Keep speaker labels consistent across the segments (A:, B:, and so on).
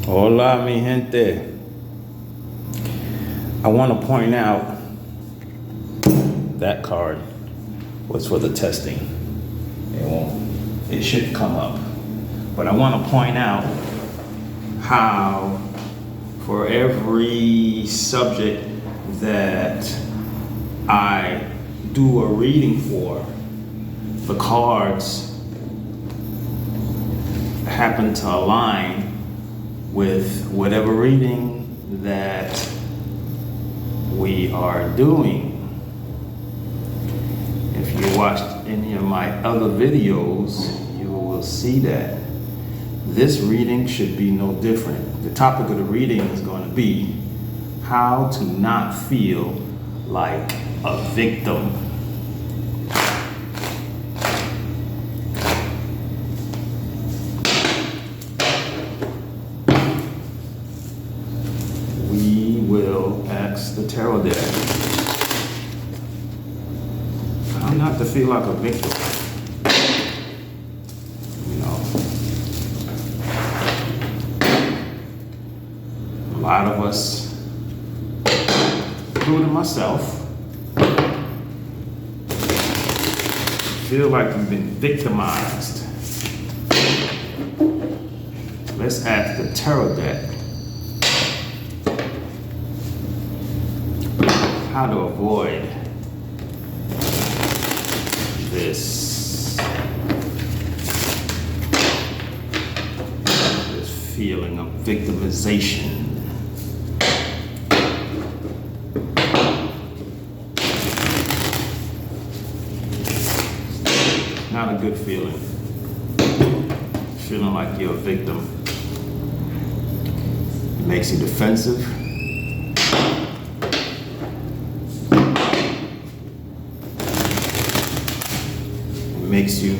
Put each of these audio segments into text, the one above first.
A: Hola, mi gente. I want to point out that card was for the testing. It should come up. But I want to point out how for every subject that I do a reading for, the cards happen to align with whatever reading that we are doing. If you watched any of my other videos, you will see that this reading should be no different. The topic of the reading is going to be how to not feel like a victim. We will ask the tarot deck how not to feel like a victim. You know, a lot of us, including myself, feel like we've been victimized. Let's ask the tarot deck how to avoid this feeling of victimization. Not a good feeling. Feeling like you're a victim. It makes you defensive. It makes you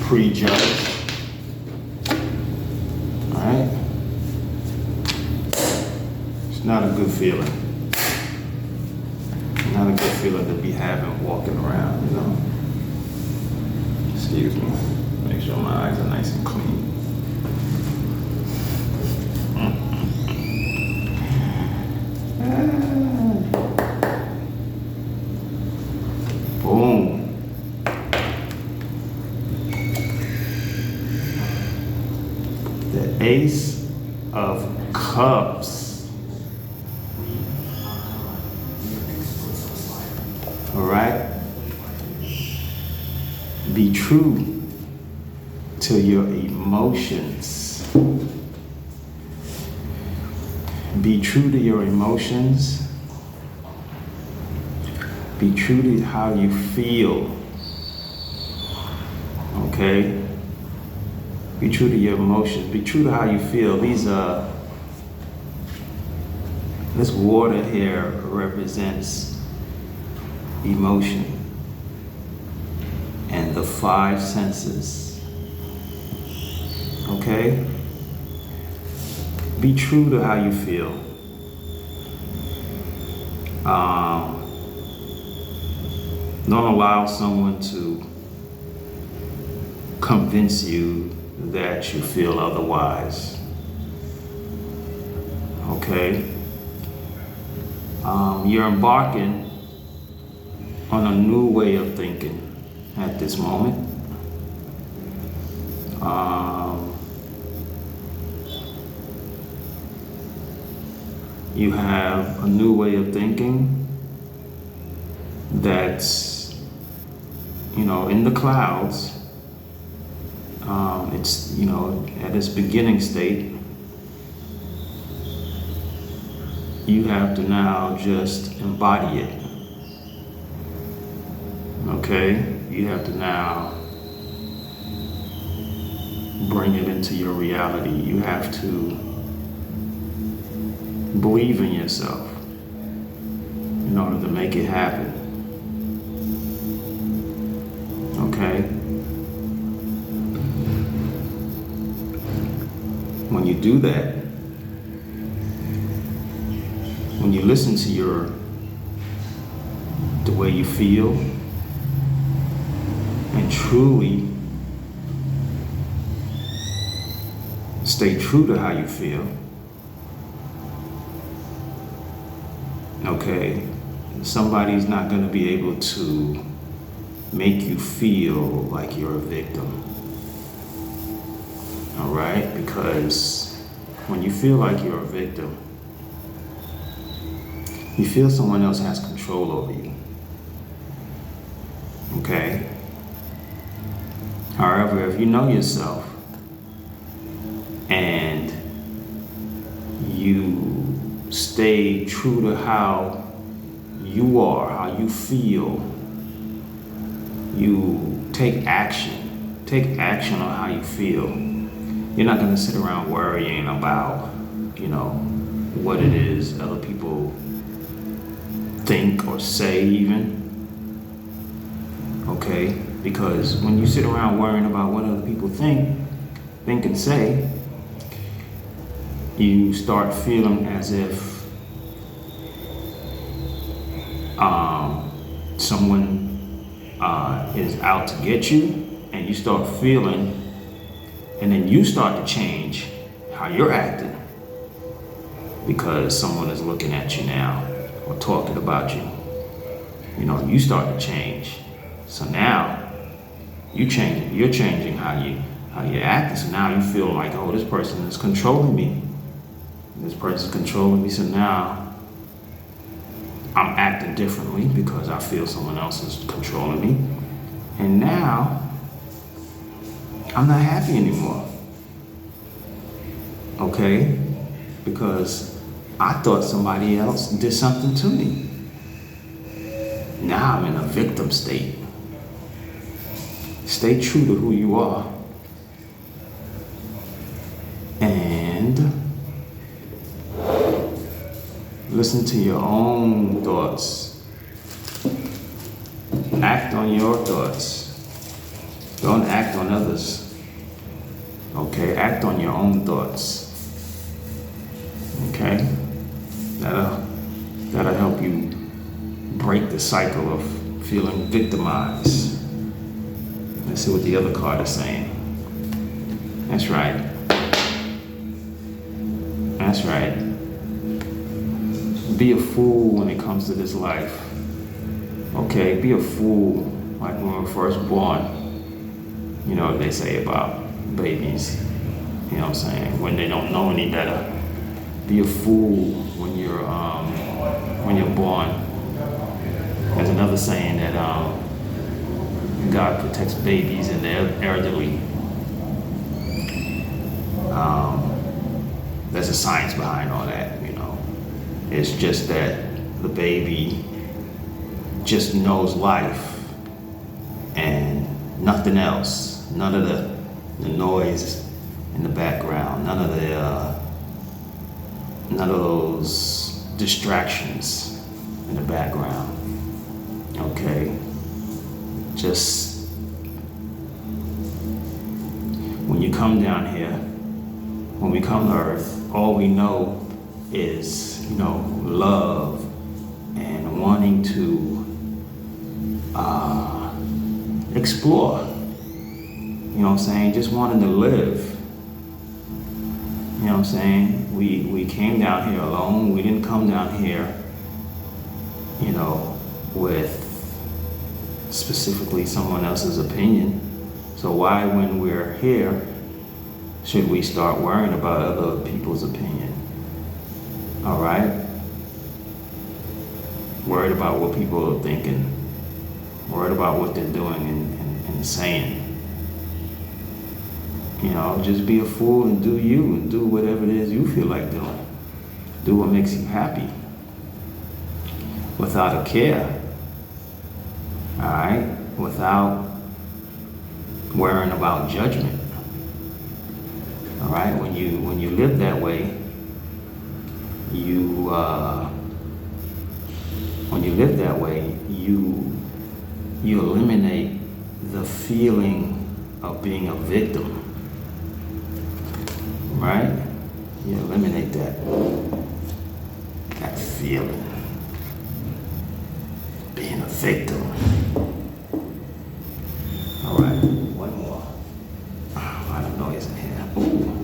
A: prejudge. Alright? It's not a good feeling. Not a good feeling to be having walking around, you know? Excuse me. Make sure my eyes are nice and clean. Boom. The Ace of Cups. All right. Be true to your emotions. Be true to your emotions. Be true to how you feel. Okay? Be true to your emotions. Be true to how you feel. This water here represents emotion and the five senses. Okay? Be true to how you feel. Don't allow someone to convince you that you feel otherwise. Okay? You're embarking on a new way of thinking at this moment. You have a new way of thinking that's, in the clouds. It's, at its beginning state. You have to now just embody it. Okay? You have to now bring it into your reality. You have to believe in yourself in order to make it happen. Okay? When you do that, when you listen to the way you feel, and truly stay true to how you feel, Okay? Somebody's not going to be able to make you feel like you're a victim. All right? Because when you feel like you're a victim, you feel someone else has control over you. Okay? However, if you know yourself and you stay true to how you are, how you feel, you take action on how you feel. You're not going to sit around worrying about, what it is other people think or say even. Okay? Because when you sit around worrying about what other people think and say, you start feeling as if someone is out to get you, and you start feeling, and then you start to change how you're acting because someone is looking at you now or talking about you. You start to change. So now you're changing how you act. So now you feel like, oh, this person is controlling me. This person's controlling me. So now I'm acting differently because I feel someone else is controlling me. And now I'm not happy anymore. Okay? Because I thought somebody else did something to me. Now I'm in a victim state. Stay true to who you are. And listen to your own thoughts. Act on your thoughts. Don't act on others. Okay? Act on your own thoughts. Okay? That'll help you break the cycle of feeling victimized. Let's see what the other card is saying. That's right. That's right. Be a fool when it comes to this life. Okay, be a fool like when we're first born. You know what they say about babies. You know what I'm saying? When they don't know any better. Be a fool when you're born. There's another saying that God protects babies and the elderly. There's a science behind all that, It's just that the baby just knows life and nothing else. None of the noise in the background, none of those distractions in the background. Okay? Just when you come down here, when we come to Earth, all we know is, love and wanting to explore. You know what I'm saying? Just wanting to live. You know what I'm saying? We came down here alone. We didn't come down here, with specifically someone else's opinion. So why, when we're here, should we start worrying about other people's opinion? All right? Worried about what people are thinking. Worried about what they're doing and saying. Just be a fool and do you and do whatever it is you feel like doing. Do what makes you happy. Without a care. All right? Without worrying about judgment. All right? When you live that way, you eliminate the feeling of being a victim. Right? You eliminate that feeling. Being a victim. All right, one more. A lot of noise in here. Ooh.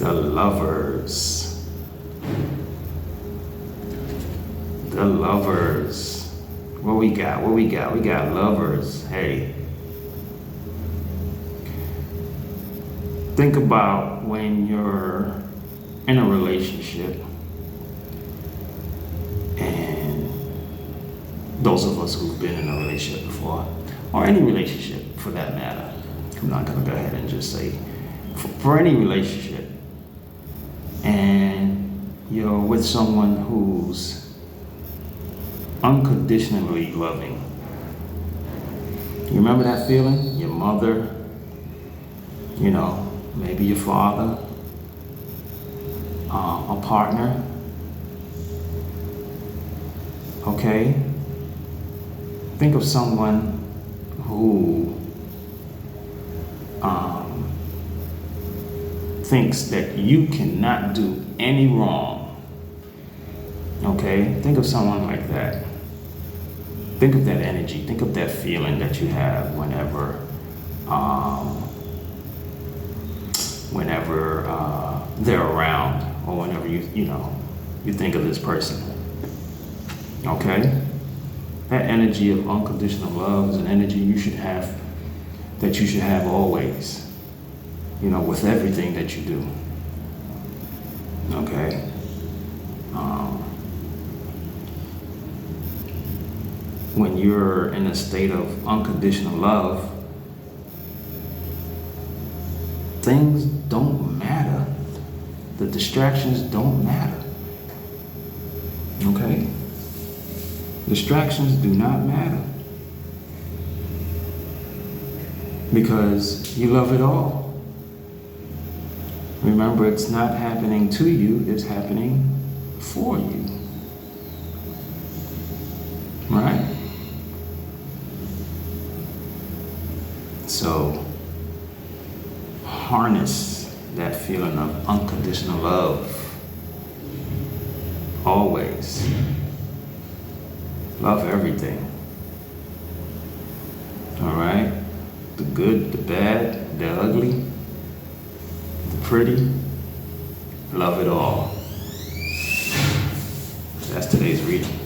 A: The Lovers. The Lovers. What we got? What we got? We got lovers. Hey. Think about when you're in a relationship, and those of us who've been in a relationship before, or any relationship for that matter, I'm not gonna go ahead and just say, for any relationship, and you're with someone who's unconditionally loving. You remember that feeling? Your mother, maybe your father, a partner, okay? Think of someone who thinks that you cannot do any wrong, okay? Think of someone like that. Think of that energy, think of that feeling that you have whenever they're around, or whenever you think of this person. Okay? That energy of unconditional love is an energy you should have always, with everything that you do. Okay? When you're in a state of unconditional love, things don't matter. The distractions don't matter. Okay? Distractions do not matter. Because you love it all. Remember, it's not happening to you, it's happening for you. Right? So, harness that feeling of unconditional love. Always. Love everything. Alright? The good, the bad, the ugly, the pretty. Love it all. That's today's reading.